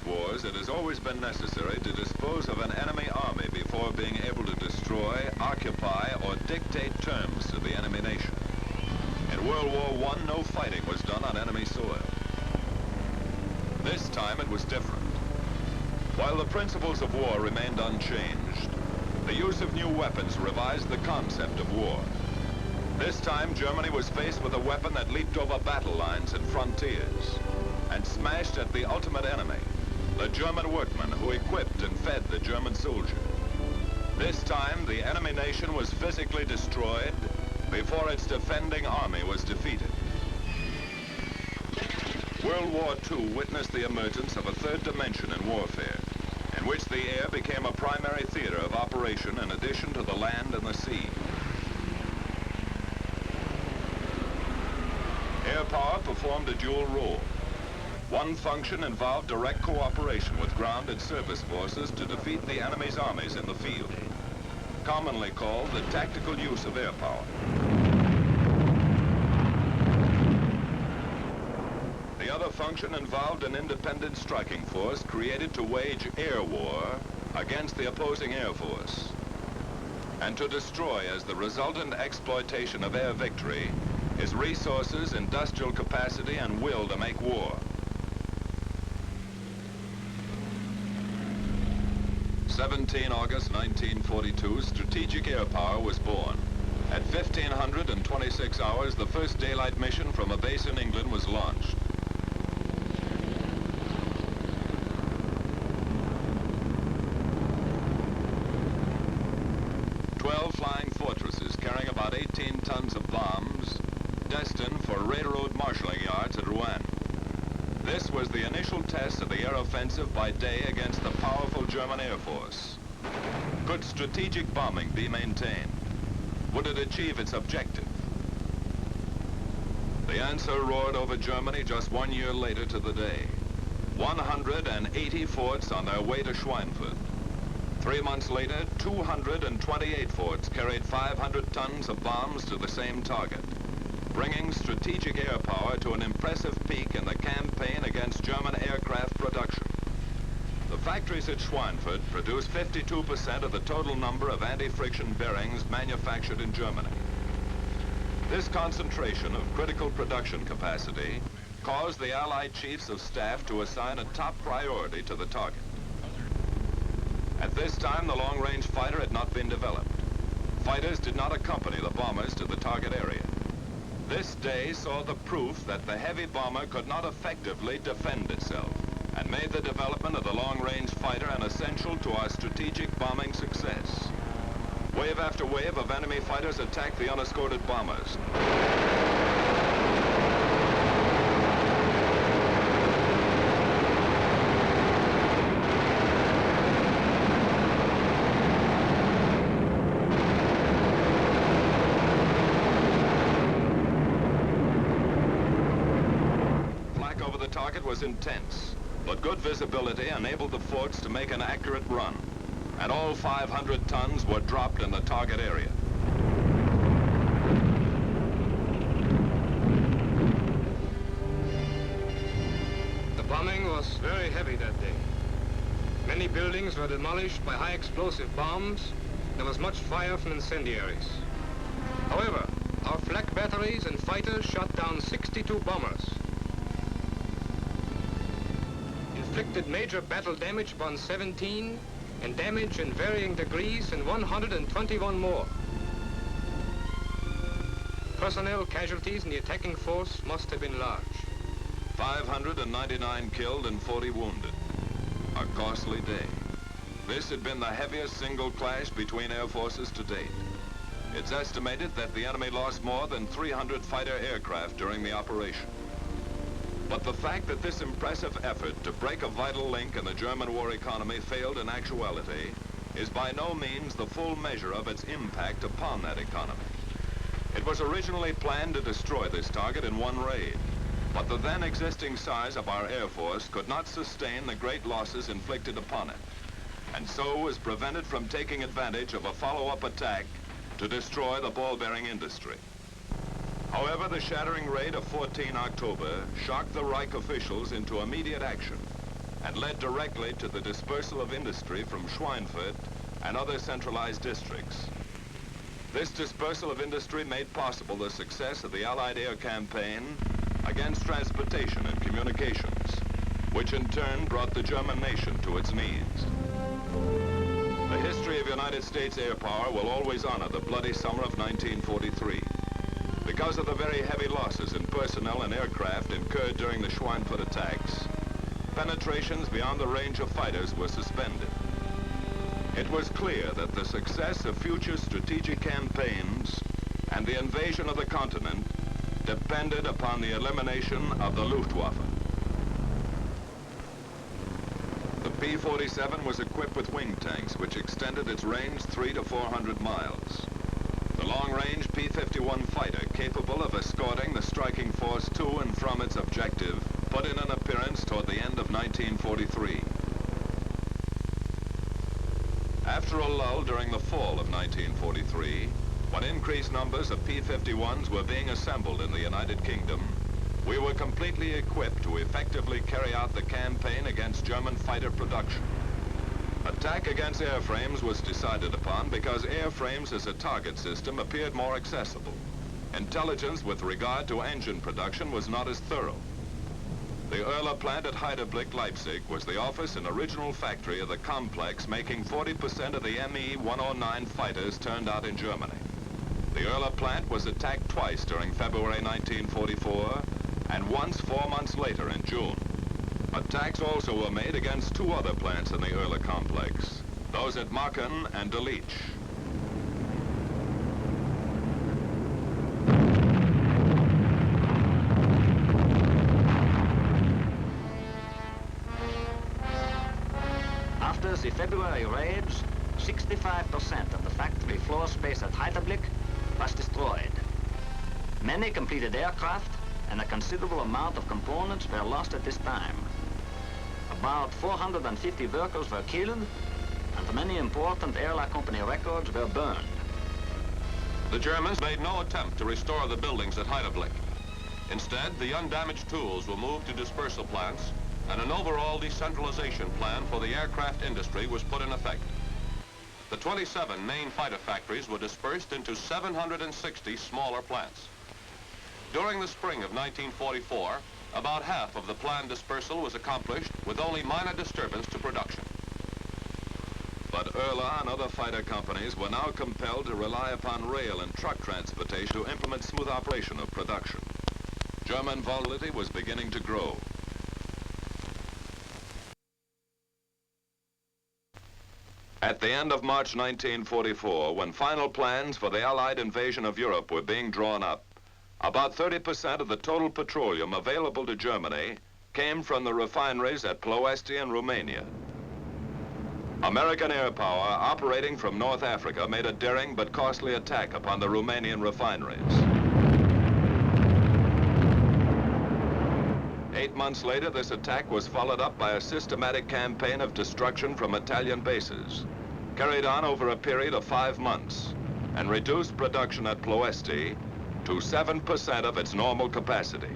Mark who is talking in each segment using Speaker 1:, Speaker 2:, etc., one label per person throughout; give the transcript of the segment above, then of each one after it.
Speaker 1: wars, it has always been necessary to dispose of an enemy army before being able to destroy, occupy, or dictate terms to the enemy nation. In World War I, no fighting was done on enemy soil. This time it was different. While the principles of war remained unchanged, the use of new weapons revised the concept of war. This time, Germany was faced with a weapon that leaped over battle lines and frontiers and smashed at the ultimate enemy, the German workman who equipped and fed the German soldier. This time, the enemy nation was physically destroyed before its defending army was defeated. World War II witnessed the emergence of a third dimension in warfare, in which the air became a primary theater of operation in addition to the land and the sea. Air power performed a dual role. One function involved direct cooperation with ground and surface forces to defeat the enemy's armies in the field, commonly called the tactical use of air power. The other function involved an independent striking force created to wage air war against the opposing air force and to destroy, as the resultant exploitation of air victory, his resources, industrial capacity, and will to make war. 17 August 1942, strategic air power was born. At 1526 hours, the first daylight mission from a base in England was launched. Flying fortresses carrying about 18 tons of bombs destined for railroad marshalling yards at Rouen. This was the initial test of the air offensive by day against the powerful German Air Force. Could strategic bombing be maintained? Would it achieve its objective? The answer roared over Germany just 1 year later to the day. 180 forts on their way to Schweinfurt. 3 months later, 228 forts carried 500 tons of bombs to the same target, bringing strategic air power to an impressive peak in the campaign against German aircraft production. The factories at Schweinfurt produced 52% of the total number of anti-friction bearings manufactured in Germany. This concentration of critical production capacity caused the Allied chiefs of staff to assign a top priority to the target. At this time, the long-range fighter had not been developed. Fighters did not accompany the bombers to the target area. This day saw the proof that the heavy bomber could not effectively defend itself and made the development of the long-range fighter an essential to our strategic bombing success. Wave after wave of enemy fighters attacked the unescorted bombers. Target was intense, but good visibility enabled the forts to make an accurate run, and all 500 tons were dropped in the target area.
Speaker 2: The bombing was very heavy that day. Many buildings were demolished by high explosive bombs. There was much fire from incendiaries. However, our flak batteries and fighters shot down 62 bombers, inflicted major battle damage upon 17 and damage in varying degrees in 121 more. Personnel casualties in the attacking force must have been large.
Speaker 1: 599 killed and 40 wounded. A costly day. This had been the heaviest single clash between air forces to date. It's estimated that the enemy lost more than 300 fighter aircraft during the operation. But the fact that this impressive effort to break a vital link in the German war economy failed in actuality is by no means the full measure of its impact upon that economy. It was originally planned to destroy this target in one raid, but the then existing size of our Air Force could not sustain the great losses inflicted upon it, and so was prevented from taking advantage of a follow-up attack to destroy the ball-bearing industry. However, the shattering raid of 14 October shocked the Reich officials into immediate action and led directly to the dispersal of industry from Schweinfurt and other centralized districts. This dispersal of industry made possible the success of the Allied air campaign against transportation and communications, which in turn brought the German nation to its knees. The history of United States air power will always honor the bloody summer of 1943. Because of the very heavy losses in personnel and aircraft incurred during the Schweinfurt attacks, penetrations beyond the range of fighters were suspended. It was clear that the success of future strategic campaigns and the invasion of the continent depended upon the elimination of the Luftwaffe. The P-47 was equipped with wing tanks which extended its range 300 to 400 miles. The long-range P-51 fighter, capable of escorting the striking force to and from its objective, put in an appearance toward the end of 1943. After a lull during the fall of 1943, when increased numbers of P-51s were being assembled in the United Kingdom, we were completely equipped to effectively carry out the campaign against German fighter production. Attack against airframes was decided upon because airframes as a target system appeared more accessible. Intelligence with regard to engine production was not as thorough. The Erler plant at Heidelberg, Leipzig, was the office and original factory of the complex making 40% of the Me-109 fighters turned out in Germany. The Erler plant was attacked twice during February 1944 and once 4 months later in June. Attacks also were made against two other plants in the Erler complex, those at Marken and Delitzsch.
Speaker 3: After the February raids, 65% of the factory floor space at Heidelberg was destroyed. Many completed aircraft and a considerable amount of components were lost at this time. About 450 workers were killed, and many important airline company records were burned.
Speaker 4: The Germans made no attempt to restore the buildings at Heidelberg. Instead, the undamaged tools were moved to dispersal plants, and an overall decentralization plan for the aircraft industry was put in effect. The 27 main fighter factories were dispersed into 760 smaller plants. During the spring of 1944, about half of the planned dispersal was accomplished with only minor disturbance to production.
Speaker 1: But Erler and other fighter companies were now compelled to rely upon rail and truck transportation to implement smooth operation of production. German volatility was beginning to grow. At the end of March 1944, when final plans for the Allied invasion of Europe were being drawn up, about 30% of the total petroleum available to Germany came from the refineries at Ploesti in Romania. American air power operating from North Africa made a daring but costly attack upon the Romanian refineries. 8 months later, this attack was followed up by a systematic campaign of destruction from Italian bases, carried on over a period of 5 months, and reduced production at Ploesti to 7% of its normal capacity.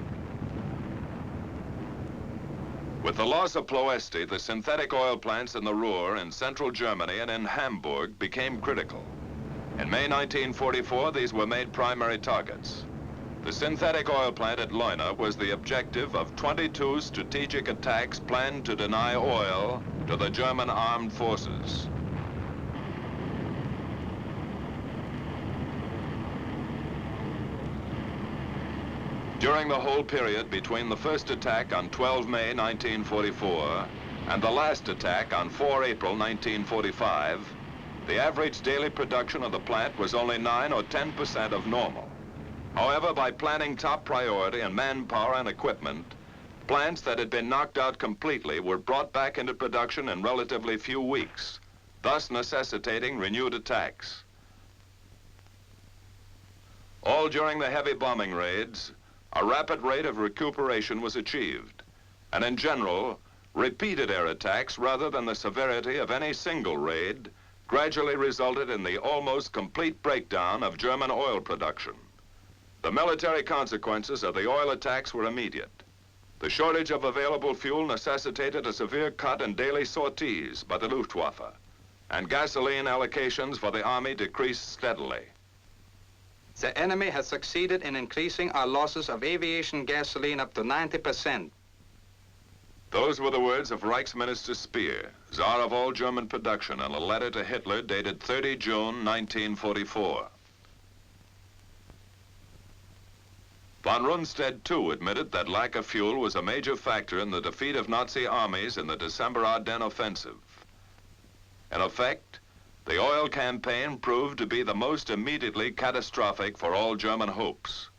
Speaker 1: With the loss of Ploesti, the synthetic oil plants in the Ruhr in central Germany and in Hamburg became critical. In May 1944, these were made primary targets. The synthetic oil plant at Leuna was the objective of 22 strategic attacks planned to deny oil to the German armed forces. During the whole period between the first attack on 12 May 1944 and the last attack on 4 April 1945, the average daily production of the plant was only 9 or 10% of normal. However, by planning top priority in manpower and equipment, plants that had been knocked out completely were brought back into production in relatively few weeks, thus necessitating renewed attacks. All during the heavy bombing raids, a rapid rate of recuperation was achieved, and in general, repeated air attacks rather than the severity of any single raid gradually resulted in the almost complete breakdown of German oil production. The military consequences of the oil attacks were immediate. The shortage of available fuel necessitated a severe cut in daily sorties by the Luftwaffe, and gasoline allocations for the Army decreased steadily.
Speaker 5: The enemy has succeeded in increasing our losses of aviation gasoline up to 90%.
Speaker 1: Those were the words of Reichsminister Speer, Tsar of all German production, in a letter to Hitler dated 30 June 1944. Von Rundstedt, too, admitted that lack of fuel was a major factor in the defeat of Nazi armies in the December Ardennes offensive. In effect, the oil campaign proved to be the most immediately catastrophic for all German hopes.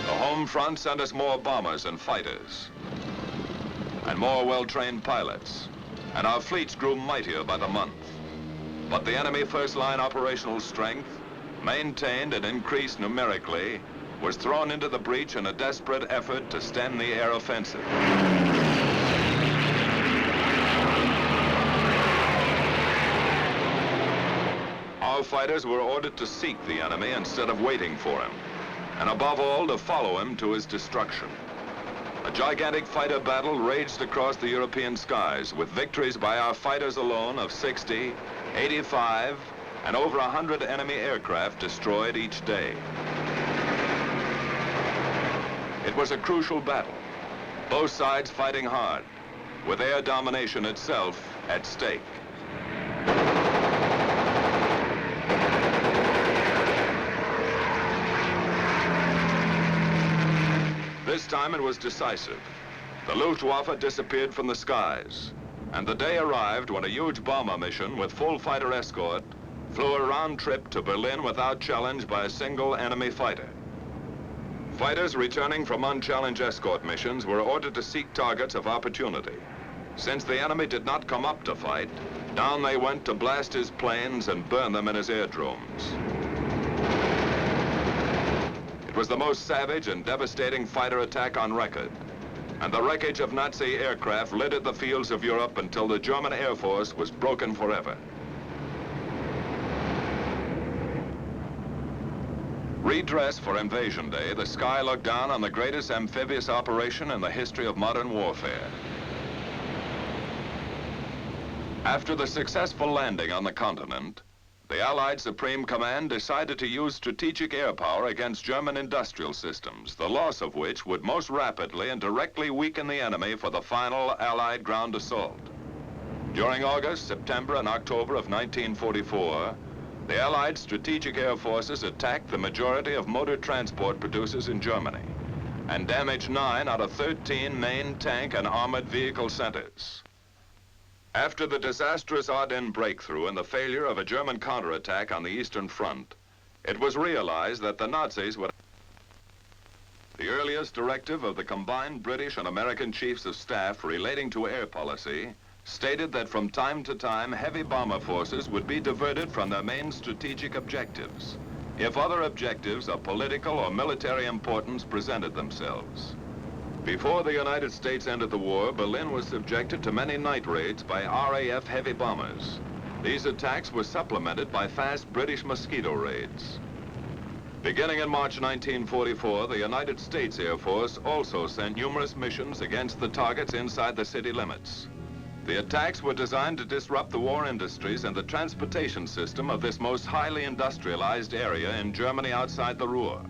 Speaker 1: The home front sent us more bombers and fighters, and more well-trained pilots, and our fleets grew mightier by the month. But the enemy first-line operational strength, maintained and increased numerically, was thrown into the breach in a desperate effort to stem the air offensive. Our fighters were ordered to seek the enemy instead of waiting for him, and above all, to follow him to his destruction. A gigantic fighter battle raged across the European skies, with victories by our fighters alone of 60, 85, and over 100 enemy aircraft destroyed each day. It was a crucial battle, both sides fighting hard, with air domination itself at stake. This time it was decisive. The Luftwaffe disappeared from the skies, and the day arrived when a huge bomber mission with full fighter escort flew a round trip to Berlin without challenge by a single enemy fighter. Fighters returning from unchallenged escort missions were ordered to seek targets of opportunity. Since the enemy did not come up to fight, down they went to blast his planes and burn them in his airdromes. It was the most savage and devastating fighter attack on record, and the wreckage of Nazi aircraft littered the fields of Europe until the German Air Force was broken forever. Redressed for Invasion Day, the sky looked down on the greatest amphibious operation in the history of modern warfare. After the successful landing on the continent, the Allied Supreme Command decided to use strategic air power against German industrial systems, the loss of which would most rapidly and directly weaken the enemy for the final Allied ground assault. During August, September, and October of 1944, the Allied strategic air forces attacked the majority of motor transport producers in Germany and damaged 9 out of 13 main tank and armored vehicle centers. After the disastrous Ardennes breakthrough and the failure of a German counterattack on the Eastern Front, it was realized that the Nazis would... The earliest directive of the combined British and American chiefs of staff relating to air policy stated that from time to time heavy bomber forces would be diverted from their main strategic objectives if other objectives of political or military importance presented themselves. Before the United States entered the war, Berlin was subjected to many night raids by RAF heavy bombers. These attacks were supplemented by fast British Mosquito raids. Beginning in March 1944, the United States Air Force also sent numerous missions against the targets inside the city limits. The attacks were designed to disrupt the war industries and the transportation system of this most highly industrialized area in Germany outside the Ruhr.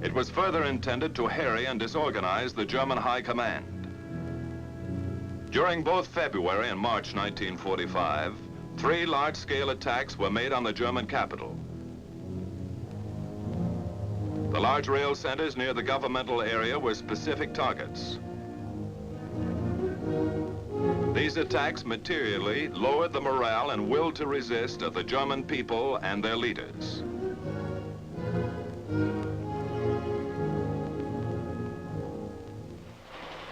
Speaker 1: It was further intended to harry and disorganize the German High Command. During both February and March 1945, 3 large-scale attacks were made on the German capital. The large rail centers near the governmental area were specific targets. These attacks materially lowered the morale and will to resist of the German people and their leaders.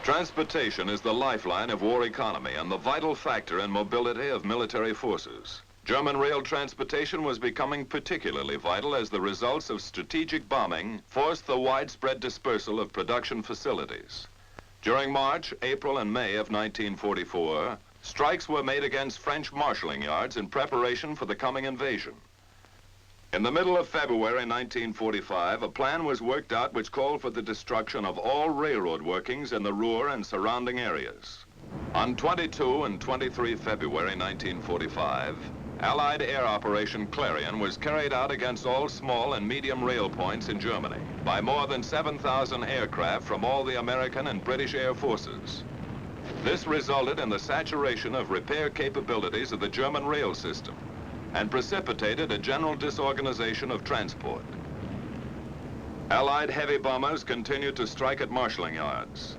Speaker 1: Transportation is the lifeline of war economy and the vital factor in mobility of military forces. German rail transportation was becoming particularly vital as the results of strategic bombing forced the widespread dispersal of production facilities. During March, April, and May of 1944, strikes were made against French marshalling yards in preparation for the coming invasion. In the middle of February 1945, a plan was worked out which called for the destruction of all railroad workings in the Ruhr and surrounding areas. On 22 and 23 February 1945, Allied air operation Clarion was carried out against all small and medium rail points in Germany by more than 7,000 aircraft from all the American and British air forces. This resulted in the saturation of repair capabilities of the German rail system and precipitated a general disorganization of transport. Allied heavy bombers continued to strike at marshalling yards.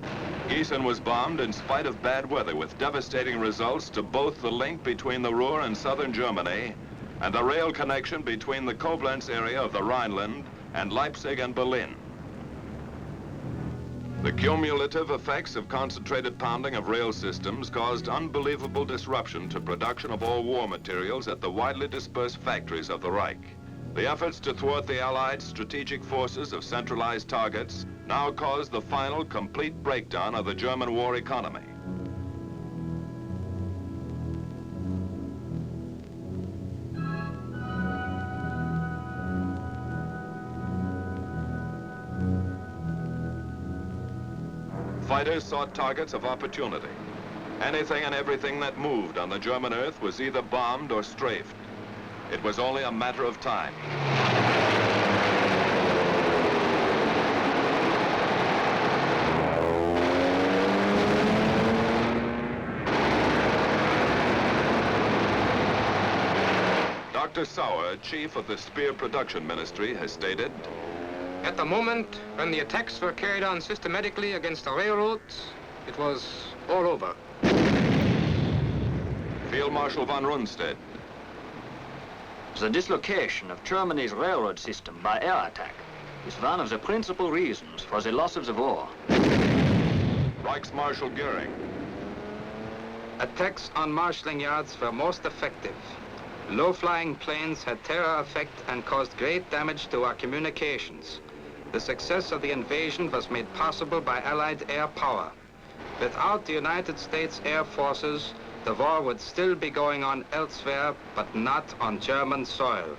Speaker 1: Gießen was bombed in spite of bad weather, with devastating results to both the link between the Ruhr and southern Germany and the rail connection between the Koblenz area of the Rhineland and Leipzig and Berlin. The cumulative effects of concentrated pounding of rail systems caused unbelievable disruption to production of all war materials at the widely dispersed factories of the Reich. The efforts to thwart the Allied strategic forces of centralized targets now caused the final complete breakdown of the German war economy. Fighters sought targets of opportunity. Anything and everything that moved on the German earth was either bombed or strafed. It was only a matter of time. Dr. Sauer, chief of the Spear Production Ministry, has stated,
Speaker 2: At the moment when the attacks were carried on systematically against the railroads, it was all over.
Speaker 1: Field Marshal von Rundstedt.
Speaker 3: The dislocation of Germany's railroad system by air attack is one of the principal reasons for the loss of the war.
Speaker 1: Reichsmarshal Goering.
Speaker 5: Attacks on marshalling yards were most effective. Low-flying planes had terror effect and caused great damage to our communications. The success of the invasion was made possible by Allied air power. Without the United States Air Forces, the war would still be going on elsewhere, but not on German soil.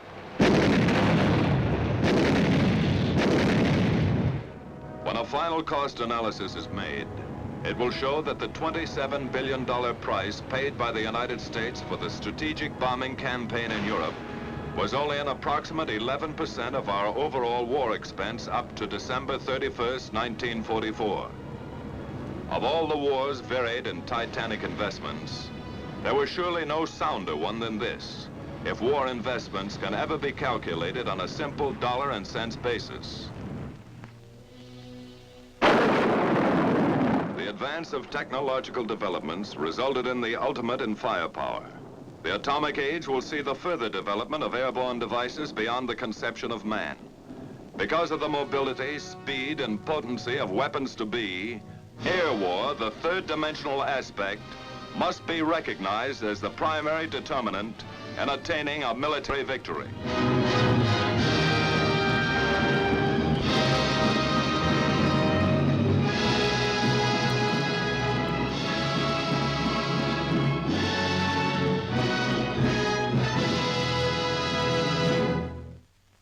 Speaker 1: When a final cost analysis is made, it will show that the $27 billion price paid by the United States for the strategic bombing campaign in Europe was only an approximate 11% of our overall war expense up to December 31st, 1944. Of all the war's varied and titanic investments, there was surely no sounder one than this, if war investments can ever be calculated on a simple dollar and cents basis. The advance of technological developments resulted in the ultimate in firepower. The atomic age will see the further development of airborne devices beyond the conception of man. Because of the mobility, speed, and potency of weapons to be, air war, the third-dimensional aspect, must be recognized as the primary determinant in attaining a military victory.